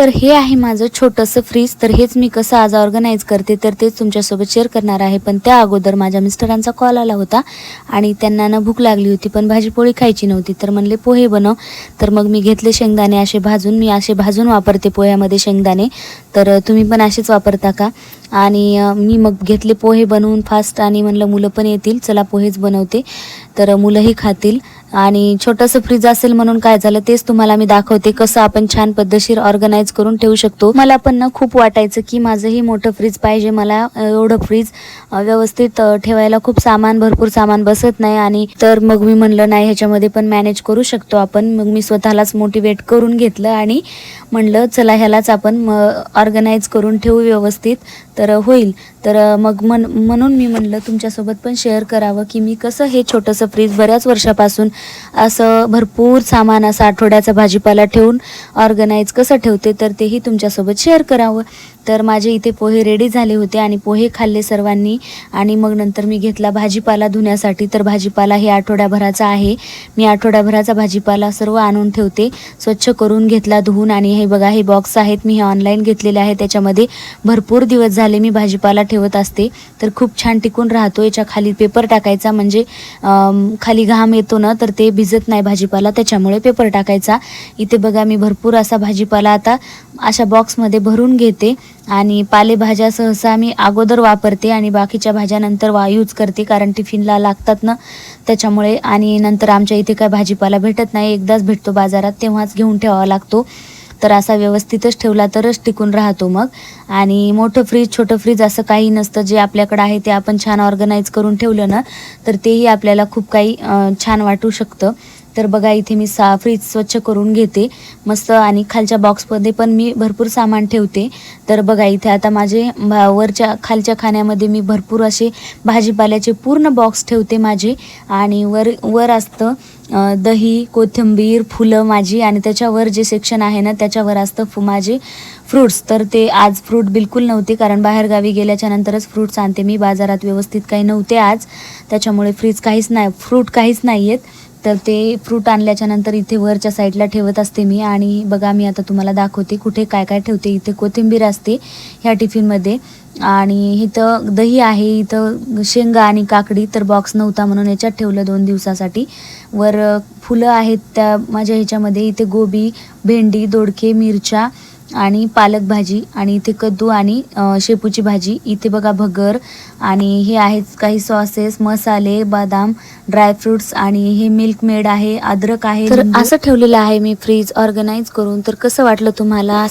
तर हे आहे माझं छोटंसं फ्रीज. तर हेच मी कसं आज ऑर्गनाईज करते तर तेच तुमच्यासोबत शेअर करणार आहे. पण त्या अगोदर माझ्या मिस्टरांचा कॉल आला होता आणि त्यांना ना भूक लागली होती पण भाजीपोळी खायची नव्हती. तर म्हणले पोहे बनव. तर मग मी घेतले शेंगदाणे असे भाजून. मी असे भाजून वापरते पोह्यामध्ये शेंगदाणे. तर तुम्ही पण असेच वापरता का? आणि मी मग घेतले पोहे बनवून फास्ट आणि म्हणलं मुलं पण येतील चला पोहेच बनवते तर मुलंही खातील. आणि छोटंसं फ्रीज असेल म्हणून काय झालं तेच तुम्हाला मी दाखवते कसं आपण छान पद्धतशीर ऑर्गनाईज करून ठेवू शकतो. मला पण ना खूप वाटायचं की माझंही मोठं फ्रीज पाहिजे. मला एवढं फ्रीज व्यवस्थित ठेवायला खूप भरपूर सामान बसत नाही. आणि तर मग मी म्हणलं नाही ह्याच्यामध्ये पण मॅनेज करू शकतो आपण. मग मी स्वतःलाच मोटिवेट करून घेतलं आणि म्हणलं चला ह्यालाच आपण ऑर्गनाईज करून ठेवू व्यवस्थित तर होईल. तर मग म्हणून मी म्हणलं तुमच्यासोबत पण शेअर करावं की मी कसं हे छोटंसं फ्रीज बऱ्याच वर्षापासून असं भरपूर सामान असं आठवड्याचा भाजीपाला ठेवून ऑर्गनाईज कसं ठेवते तर तेही तुमच्यासोबत शेअर करावं. तर माझे इथे पोहे रेडी झाले होते आणि पोहे खाल्ले सर्वांनी. आणि मग नंतर मी घेतला भाजीपाला धुण्यासाठी. तर भाजीपाला हे आठवड्याभराचा आहे. मी आठवड्याभराचा भाजीपाला सर्व आणून ठेवते. स्वच्छ करून घेतला धुवून. आणि हे बघा हे बॉक्स आहेत मी हे ऑनलाईन घेतलेले आहे. त्याच्यामध्ये भरपूर दिवस झाले मी भाजीपाला ठेवत असते तर खूप छान टिकून राहतो. याच्या खाली पेपर टाकायचा म्हणजे खाली घाम येतो ना तर ते भिजत नाही भाजीपाला त्याच्यामुळे पेपर टाकायचा. इथे बघा मी भरपूर असा भाजीपाला आता अशा बॉक्समध्ये भरून घेते. आणि पालेभाज्या सहसा मी अगोदर वापरते आणि बाकीच्या भाज्या नंतर यूज करते कारण टिफिनला लागतात ना त्याच्यामुळे. आणि नंतर आमच्या इथे काय भाजीपाला भेटत नाही, एकदाच भेटतो बाजारात तेव्हाच घेऊन ठेवावा लागतो. तर असा व्यवस्थितच ठेवला तरच टिकून राहतो मग. आणि मोठं फ्रीज छोटं फ्रीज असं काही नसतं. जे आपल्याकडे आहे ते आपण छान ऑर्गनाईज करून ठेवलं ना तर तेही आपल्याला खूप काही छान वाटू शकतं. तर बघा इथे मी फ्रीज स्वच्छ करून घेते मस्त. आणि खालच्या बॉक्समध्ये पण मी भरपूर सामान ठेवते. तर बघा इथे आता माझे वरच्या खालच्या खाण्यामध्ये मी भरपूर असे भाजीपाल्याचे पूर्ण बॉक्स ठेवते माझे. आणि वर असतं दही, कोथिंबीर, फुलं माझी. आणि त्याच्यावर जे सेक्शन आहे ना त्याच्यावर असतं माझे फ्रूट्स. तर ते आज फ्रूट बिलकुल नव्हते कारण बाहेरगावी गेल्याच्या नंतरच फ्रूट्स आणते मी. बाजारात व्यवस्थित काही नव्हते आज त्याच्यामुळे फ्रूट काहीच नाही आहेत. तर ते फ्रूट आणल्याच्या नंतर इथे वरच्या साईडला ठेवत असते मी. आणि बघा मी आता तुम्हाला दाखवते कुठे काय काय ठेवते. इथे कोथिंबीर असते ह्या टिफिनमध्ये. आणि इथं दही आहे, इथं शेंगा आणि काकडी. तर बॉक्स नव्हता म्हणून याच्यात ठेवलं 2 दिवसासाठी. वर फुलं आहेत त्या माझ्या ह्याच्यामध्ये. इथे गोबी, भेंडी, दोडके, मिरच्या आणि पालक भाजी. आणि इथे कद्दू आणि शेपूची भाजी. इथे बघा भगर. आणि हे आहेत काही सॉसेस, मसाले, बदाम, ड्रायफ्रुट्स. आणि हे मिल्क मेड आहे, अद्रक आहे. तर असं ठेवलेलं आहे मी फ्रीज ऑर्गनाईज करून. तर कसं वाटलं तुम्हाला?